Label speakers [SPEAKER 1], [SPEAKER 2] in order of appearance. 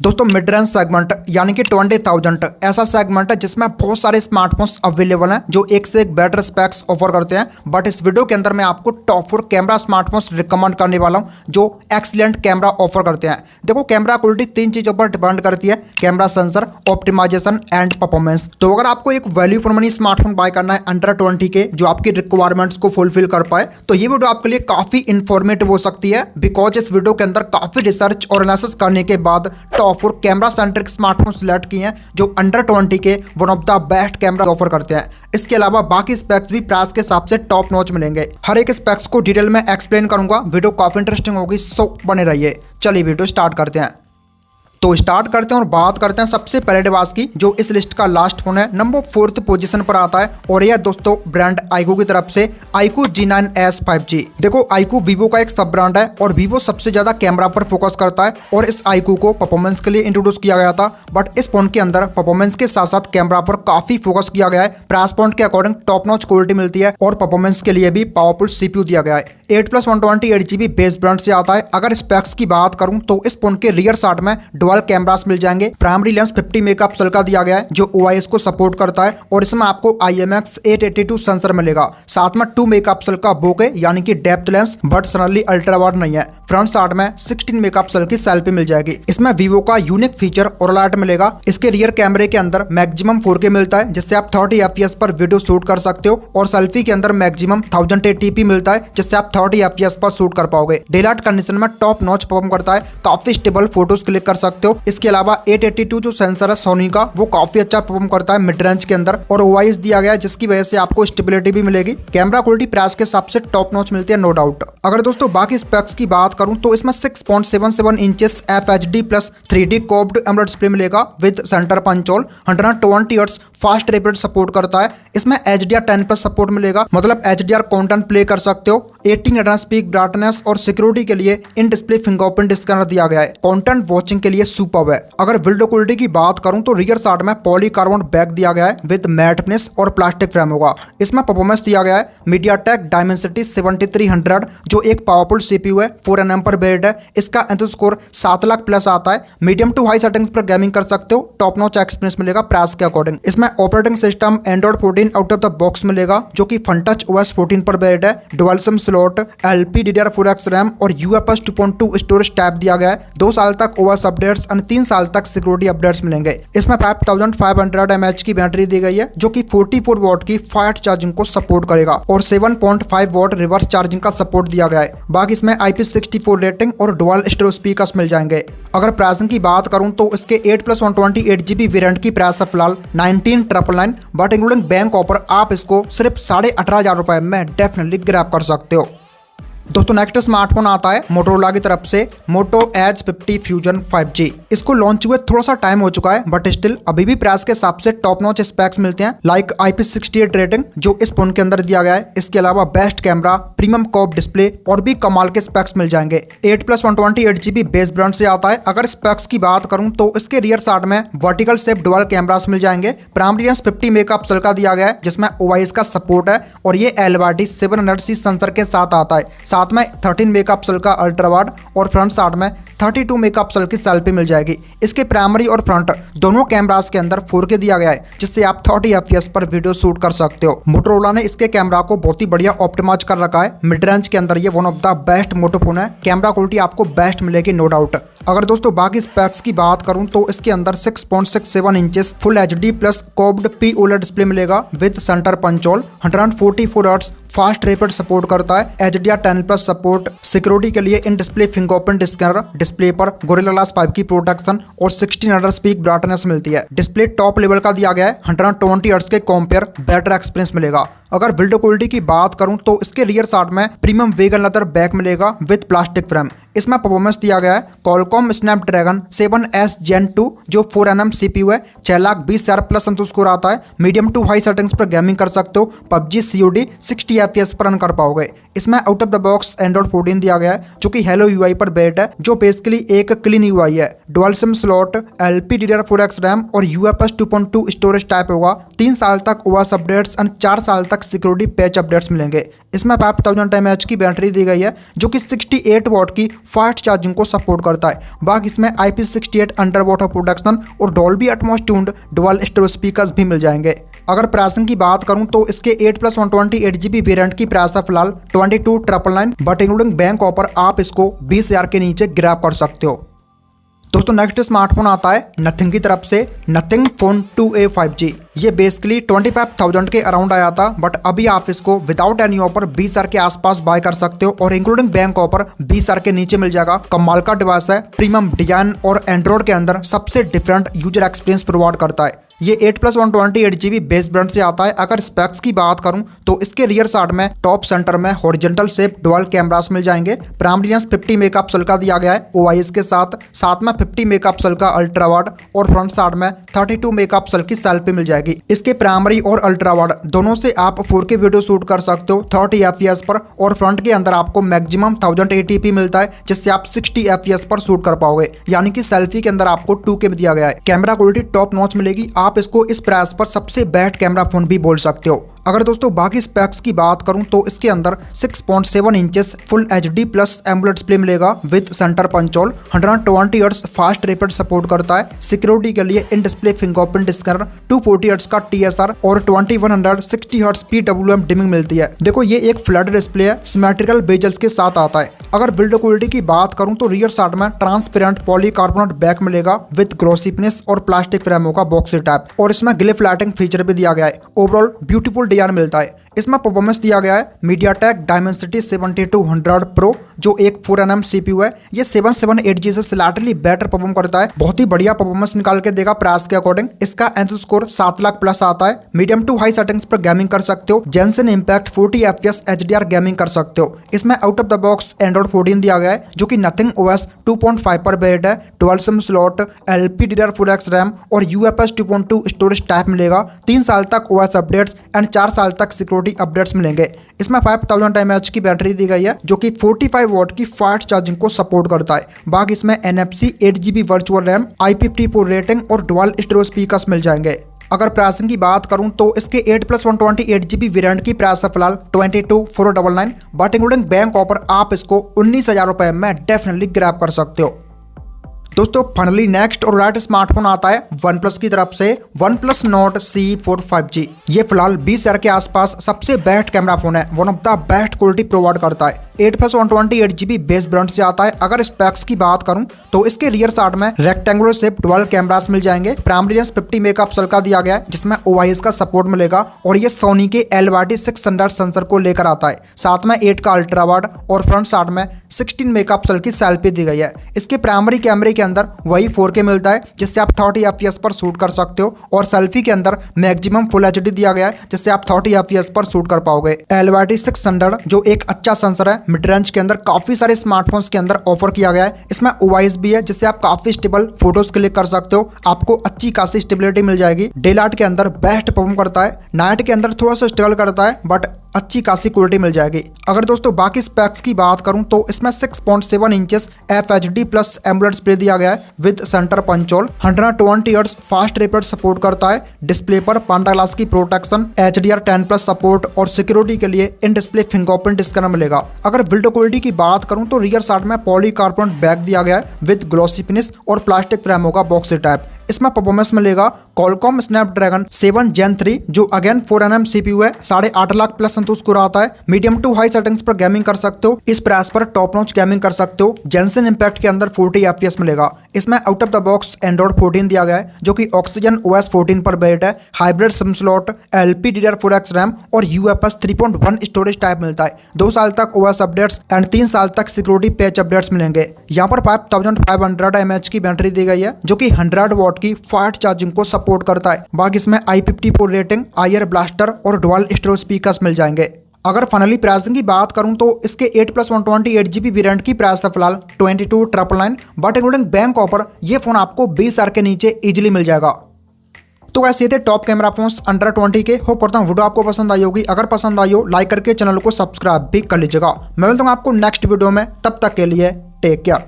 [SPEAKER 1] दोस्तों mid range segment यानी कि 20,000 ऐसा सेगमेंट है जिसमें बहुत सारे स्मार्टफोन्स अवेलेबल हैं जो एक से एक बेटर स्पेक्स ऑफर करते हैं। बट इस वीडियो के अंदर मैं आपको टॉप 4 कैमरा स्मार्टफोन्स रिकमेंड करने वाला हूं जो एक्सीलेंट कैमरा ऑफर करते हैं। देखो कैमरा क्वालिटी 3 चीजों पर डिपेंड करती है, camera sensor, optimisation and performance. तो अगर आपको एक value for money smartphone buy करना है अंडर 20 के जो आपकी रिक्वायरमेंट्स को फुलफिल कर पाए तो ये वीडियो आपके लिए काफी इंफॉर्मेटिव हो सकती है, बिकॉज इस वीडियो के अंदर काफी रिसर्च और एनालिसिस करने के बाद top 4 camera centric smartphone select किए हैं जो अंडर 20 के one of the best camera offer करते हैं। इसके अलावा बाकी स्पेक्स भी प्राइस के हिसाब से टॉप नॉच मिलेंगे। हर एक स्पेक्स को डिटेल में एक्सप्लेन करूंगा, वीडियो काफी इंटरेस्टिंग होगी, सो बने रहिए। चलिए वीडियो स्टार्ट करते हैं। तो स्टार्ट करते हैं और बात करते हैं सबसे पहले डिवाइस की जो इस लिस्ट का लास्ट फोन है, नंबर 4th पोजीशन पर आता है और यह दोस्तों ब्रांड iQOO की तरफ से iQOO G9s 5G। देखो iQOO वीवो का एक सब ब्रांड है और वीवो सबसे ज्यादा कैमरा पर फोकस करता है और इस iQOO को परफॉर्मेंस के लिए इंट्रोड्यूस किया गया था। बट इस फोन के अंदर परफॉर्मेंस के साथ साथ कैमरा पर काफी फोकस किया गया है। प्राइस पॉइंट के अकॉर्डिंग टॉप नॉच क्वालिटी मिलती है और परफॉर्मेंस के लिए भी पावरफुल CPU दिया गया है। 8+128GB बेस ब्रांड से आता है। अगर स्पेक्स की बात करूं तो इस फोन के रियर साइड में डुअल कैमरास मिल जाएंगे। प्राइमरी लेंस 50 मेगापिक्सल का दिया गया है जो OIS को सपोर्ट करता है और इसमें आपको IMX882 सेंसर मिलेगा। साथ में 2 मेगापिक्सल का बोके यानी कि depth lens, but suddenly ultra wide नहीं है। फ्रंट साइड में 16 मेगापिक्सल की सेल्फी मिल जाएगी। इसमें वीवो का यूनिक फीचर और लाइट मिलेगा। इसके रियर कैमरे के अंदर मैक्सिमम 4K मिलता है जिससे आप 30 FPS पर वीडियो शूट कर सकते हो और सेल्फी के अंदर मैक्सिमम 1080p मिलता है जिससे आप 30 FPS पर शूट कर पाओगे। डे लाइट कंडीशन में टॉप नॉच परफॉर्म करता है, काफी स्टेबल फोटोज क्लिक कर सकते हो। इसके अलावा 882 जो सेंसर है सोनी का वो काफी अच्छा परफॉर्म करता है मिड रेंज के अंदर और OIS दिया गया है जिसकी वजह से आपको स्टेबिलिटी भी मिलेगी। कैमरा क्वालिटी प्राइस के हिसाब से टॉप नॉच मिलती है, नो डाउट। अगर दोस्तों बाकी स्पेक्स की बात करूं तो इसमें 6.77 inches FHD plus 3D curved AMOLED display मिलेगा with center punch hole. 120 hertz fast rapid support करता है। इसमें HDR10 प्लस सपोर्ट मिलेगा, मतलब HDR कंटेंट प्ले कर सकते हो। 18 स्पीक ब्राइटनेस और सिक्योरिटी के लिए इन डिस्प्ले फिंगरप्रिंट स्कैनर दिया गया है। कंटेंट वॉचिंग के लिए सुपर्ब है। अगर बिल्ड क्वालिटी की बात करूं तो रियर साइड में पॉलीकार्बोन बैक दिया गया है विद मैट फिनिश और प्लास्टिक फ्रेम होगा। इसमें परफॉर्मेंस दिया गया है MediaTek Dimensity 7300 जो एक पावरफुल CPU है, 4nm पर बेस्ड है। इसका एंथु स्कोर 7 लाख प्लस आता है। मीडियम टू हाई सेटिंग्स पर गेमिंग कर सकते हो, टॉप नॉच एक्सपीरियंस मिलेगा प्राइस के अकॉर्डिंग। इसमें operating system Android 14 out of the box मिलेगा जो कि FunTouch OS 14 पर बेस्ड है। Dual SIM slot, LPDDR4X RAM और UFS 2.2 स्टोरेज टाइप दिया गया है। 2 साल तक OS अपडेट्स और 3 साल तक सिक्योरिटी अपडेट्स मिलेंगे। इसमें 5500 mAh की बैटरी दी गई है जो कि 44 वॉट की फास्ट चार्जिंग को सपोर्ट करेगा और 7.5 वॉट रिवर्स चार्जिंग का सपोर्ट दिया गया है। बाकी इसमें IP64 रेटिंग और डुअल स्टीरियो स्पीकर्स मिल जाएंगे। अगर प्राइसिंग की बात करूं तो इसके 8+128GB वेरिएंट की प्राइस है फिलहाल 19,999, बट इंक्लूडिंग बैंक ऑफर आप इसको सिर्फ 18,500 रुपए में डेफिनेटली ग्रैब कर सकते हो। दोस्तों नेक्स्ट स्मार्टफोन आता है मोटोरोला की तरफ से Moto Edge 50 Fusion 5G। इसको लॉन्च हुए थोड़ा सा टाइम हो चुका है बट स्टिल अभी भी प्राइस के हिसाब से टॉप नॉच स्पेक्स मिलते हैं, लाइक IP68 रेटिंग जो इस फोन के अंदर दिया गया है। इसके अलावा best camera, premium curve display और भी कमाल के स्पेक्स मिल जाएंगे। 8+128GB बेस ब्रांड से आता है। अगर स्पेक्स की बात करूं तो इसके रियर साइड में वर्टिकल शेप डुअल कैमरास मिल जाएंगे। प्राइमरी लेंस 50 मेगापिक्सल का दिया गया है जिसमें OIS का सपोर्ट है और ये LYD 700C सेंसर के साथ आता है। साथ में 13 मेगापिक्सल का अल्ट्रा वाइड और फ्रंट साइड में 32 मेगापिक्सल की सेल्फी मिल जाएगी। इसके प्राइमरी और फ्रंट दोनों कैमरास के अंदर 4K दिया गया है जिससे आप 30 FPS पर वीडियो शूट कर सकते हो। मोटोरोला ने इसके कैमरा को बहुत ही बढ़िया ऑप्टिमाइज कर रखा है। मिड रेंज के अंदर ये one of the best Moto phone है। कैमरा क्वालिटी आपको बेस्ट मिलेगी, नो डाउट। अगर दोस्तों बाकी स्पेक्स की बात करूं तो इसके अंदर 6.67 inches full HD plus curved POLED display मिलेगा with center punch hole. 144 hertz fast rapid support करता है। HDR10 प्लस सपोर्ट, सिक्योरिटी के लिए in display fingerprint scanner, display पर गोरिल्ला ग्लास 5 की प्रोटेक्शन और 1600 स्पीक ब्राइटनेस मिलती है। डिस्प्ले टॉप लेवल का दिया गया है। 120 हर्ट्ज के कंपेयर बेटर एक्सपीरियंस मिलेगा। अगर बिल्ड क्वालिटी की बात करूं तो इसके रियर साइड में प्रीमियम वेगन लेदर बैक मिलेगा विद प्लास्टिक फ्रेम। इसमें परफॉर्मेंस दिया गया है Qualcomm Snapdragon 7S Gen 2 जो 4nm CPU है। 6,20,000 प्लस संतुष्ट स्कोर आता है। मीडियम टू हाई सेटिंग्स पर गेमिंग कर सकते हो। PUBG COD 60 FPS पर रन कर पाओगे। इसमें out of the box Android 14 दिया गया है जो कि Hello UI पर बेस्ड है जो बेसिकली एक क्लीन UI है। Dual SIM slot, LPDDR4X RAM और UFS 2.2 स्टोरेज टाइप होगा। 3 साल तक OS अपडेट्स और 4 साल तक तक सिक्योरिटी पैच अपडेट्स मिलेंगे। इसमें 5000 mAh की बैटरी दी गई है जो कि 68 वॉट की फास्ट चार्जिंग को सपोर्ट करता है। बाकी इसमें IP68 अंडर वाटर प्रोटेक्शन और Dolby Atmos tuned dual stereo speakers भी मिल जाएंगे। अगर प्राइसिंग की बात करूं तो इसके 8+128GB वेरिएंट की प्राइस है फिलहाल 22,999, बट इंक्लूडिंग बैंक ऑफर आप इसको 20,000 के नीचे ग्रैब कर सकते हो। दोस्तों नेक्स्ट स्मार्टफोन आता है नथिंग की तरफ से, नथिंग फोन 2A 5G। ये बेसिकली 25,000 के अराउंड आया था, बट अभी आप इसको विदाउट एनी ऑफर 20,000 के आसपास बाय कर सकते हो और इंक्लूडिंग बैंक ऑफर 20,000 के नीचे मिल जाएगा। कमाल का डिवाइस है, प्रीमियम डिजाइन और एंड्रॉइड के अंदर सबसे डिफरेंट यूजर एक्सपीरियंस प्रोवाइड करता है। ये 8+128GB बेस ब्रांड से आता है। अगर स्पेक्स की बात करूं तो इसके रियर साइड में टॉप सेंटर में हॉरिजॉन्टल शेप डुअल कैमरास मिल जाएंगे। प्राइमरी लेंस 50 मेगापिक्सल का दिया गया है OIS के साथ में 50 मेगापिक्सल का अल्ट्रा वाइड और फ्रंट साइड में 32 मेगापिक्सल की सेल्फी मिल जाएगी। इसके प्राइमरी और अल्ट्रा वाइड दोनों से आप 4K वीडियो शूट कर सकते हो 30 FPS पर, और फ्रंट के अंदर आपको मैक्सिमम 1080p मिलता है जिससे आप 60 FPS पर शूट कर पाओगे, यानी कि सेल्फी के अंदर आपको 2K में दिया गया है। कैमरा क्वालिटी टॉप नॉच मिलेगी। आप इसको इस प्राइस पर सबसे बेस्ट कैमरा फोन भी बोल सकते हो। अगर दोस्तों बाकी स्पेक्स की बात करूं तो इसके अंदर 6.7 inches full HD plus AMOLED display मिलेगा with center punch hole, 120 hertz fast refresh support करता है। सिक्योरिटी के लिए in display fingerprint scanner, 240 hertz का TSR और 2160 हर्ट्ज PWM डिमिंग मिलती है। देखो ये एक फ्लड डिस्प्ले है, सिमेट्रिकल बेजल्स के साथ आता है। अगर बिल्ड क्वालिटी की बात करूं तो रियर साइड में ट्रांसपेरेंट पॉलीकार्बोनेट बैक मिलेगा विद ग्लॉसी फिनिश और प्लास्टिक फ्रेमों का बॉक्सी टैप, और इसमें ग्लिफ लाइटिंग फीचर भी दिया गया है। ओवरऑल ब्यूटीफुल डिजाइन मिलता है। इसमें परफॉर्मेंस दिया गया है मीडियाटेक डायमेंसिटी 7200 प्रो जो एक 4nm CPU है। ये 778G से स्लाइटली बेटर परफॉर्म करता है, बहुत ही बढ़िया परफॉर्मेंस निकाल के देगा प्राइस के अकॉर्डिंग। इसका एंथु स्कोर 7 लाख प्लस आता है। मीडियम टू हाई सेटिंग्स पर गेमिंग कर सकते हो। Genshin Impact 40 FPS HDR gaming कर सकते हो। इसमें out of the box Android 14 दिया गया है जो कि नथिंग OS 2.5 पर बेस्ड है। Dual SIM slot, LPDDR4X RAM और UFS 2.2 स्टोरेज टाइप मिलेगा। 3 साल तक OS अपडेट्स एंड 4 साल तक सिक्योरिटी अपडेट्स मिलेंगे। इसमें 5000 mAh की बैटरी दी गई है जो कि 45 वॉट की फास्ट चार्जिंग को सपोर्ट करता है। बाकी इसमें NFC, 8GB virtual RAM, IP54 rating और डुअल स्टीरियो स्पीकर्स मिल जाएंगे। अगर प्राइसिंग की बात करूं तो इसके 8+128GB वेरिएंट की प्राइस है फिलहाल 22,499, बट इंक्लूडिंग बैंक ऑफर आप इसको 19,000 रुपए में डेफिनेटली ग्रैब कर सकते हो। दोस्तों फाइनली नेक्स्ट और राइट स्मार्टफोन आता है OnePlus की तरफ से, OnePlus Nord CE4 5G। ये फिलहाल 20,000 के आसपास सबसे बेस्ट कैमरा फोन है, one of the best quality provide करता है। 8+128GB बेस ब्रांड से आता है। अगर स्पेक्स की बात करूं तो इसके रियर साइड में रेक्टेंगुलर शेप डुअल कैमरास मिल जाएंगे। प्राइमरी लेंस 50 मेगापिक्सल का दिया गया है जिसमें OIS का सपोर्ट मिलेगा, और ये सोनी के LYT600 सेंसर को लेकर आता है। साथ में 8 का अल्ट्रा वाइड और फ्रंट साइड में 16 मेगापिक्सल की सेल्फी दी गई है। इसके प्राइमरी कैमरे के अंदर वही 4K मिलता है जिससे आप 30 FPS पर शूट कर सकते हो, और सेल्फी के अंदर मैक्सिमम फुल HD दिया गया है जिससे आप 30 FPS पर शूट कर पाओगे। LYT600 जो एक अच्छा सेंसर है, मिड रेंज के अंदर काफी सारे स्मार्टफोन्स के अंदर ऑफर किया गया है। इसमें OIS भी है जिससे आप काफी स्टेबल फोटोज क्लिक कर सकते हो। आपको अच्छी खासी स्टेबिलिटी मिल जाएगी। डे लाइट के अंदर बेस्ट परफॉर्म करता है, नाइट के अंदर थोड़ा सा स्ट्रगल करता है, बट अच्छी खासी क्वालिटी मिल जाएगी। अगर दोस्तों बाकी स्पेक्स की बात करूं तो इसमें 6.7 inches FHD plus AMOLED display दिया गया है with center punch hole, 120 hertz fast refresh support करता है। डिस्प्ले पर पांडा ग्लास की प्रोटेक्शन, HDR10 प्लस सपोर्ट और सिक्योरिटी के लिए इन डिस्प्ले फिंगरप्रिंट स्कैनर मिलेगा। अगर बिल्ड क्वालिटी की बात करूं तो रियर साइड में पॉलीकार्बोनेट बैक दिया गया है विद ग्लॉसी फिनिश और प्लास्टिक फ्रेमों का बॉक्सी टाइप। इसमें परफॉर्मेंस मिलेगा Qualcomm Snapdragon 7 Gen 3 जो अगेन 4nm CPU है, 8.5 लाख प्लस संतोष को आता है। मीडियम टू हाई सेटिंग्स पर गेमिंग कर सकते हो। इस प्राइस पर टॉप नॉच गेमिंग कर सकते हो। जेंसन इम्पैक्ट के अंदर 40 FPS मिलेगा। इसमें out of the box Android 14 दिया गया है जो कि Oxygen OS 14 पर बेस्ड है। Hybrid SIM slot, LPDDR4X RAM और UFS 3.1 स्टोरेज टाइप मिलता है। 2 साल तक OS अपडेट्स एंड 3 साल तक सिक्योरिटी पैच अपडेट्स मिलेंगे। यहाँ पर 5500 mAh की बैटरी दी गई है जो कि 100 वॉट की फास्ट चार्जिंग को सपोर्ट करता है। बाकी इसमें IP54 रेटिंग, IR ब्लास्टर और डुअल स्टीरियो स्पीकर्स मिल जाएंगे। अगर फाइनली प्राइसिंग की बात करूं तो इसके 8+128GB वेरिएंट की प्राइस है फिलहाल 22,999, बट इंक्लूडिंग बैंक ऑफर ये फोन आपको 20,000 के नीचे इजीली मिल जाएगा। तो ऐसे थे टॉप कैमरा फोन्स अंडर 20 के। होप करता हूं वीडियो आपको पसंद आई होगी। अगर पसंद आई हो लाइक करके चैनल को सब्सक्राइब भी कर लीजिएगा। मैं मिलता हूं आपको नेक्स्ट वीडियो में, तब तक के लिए टेक केयर।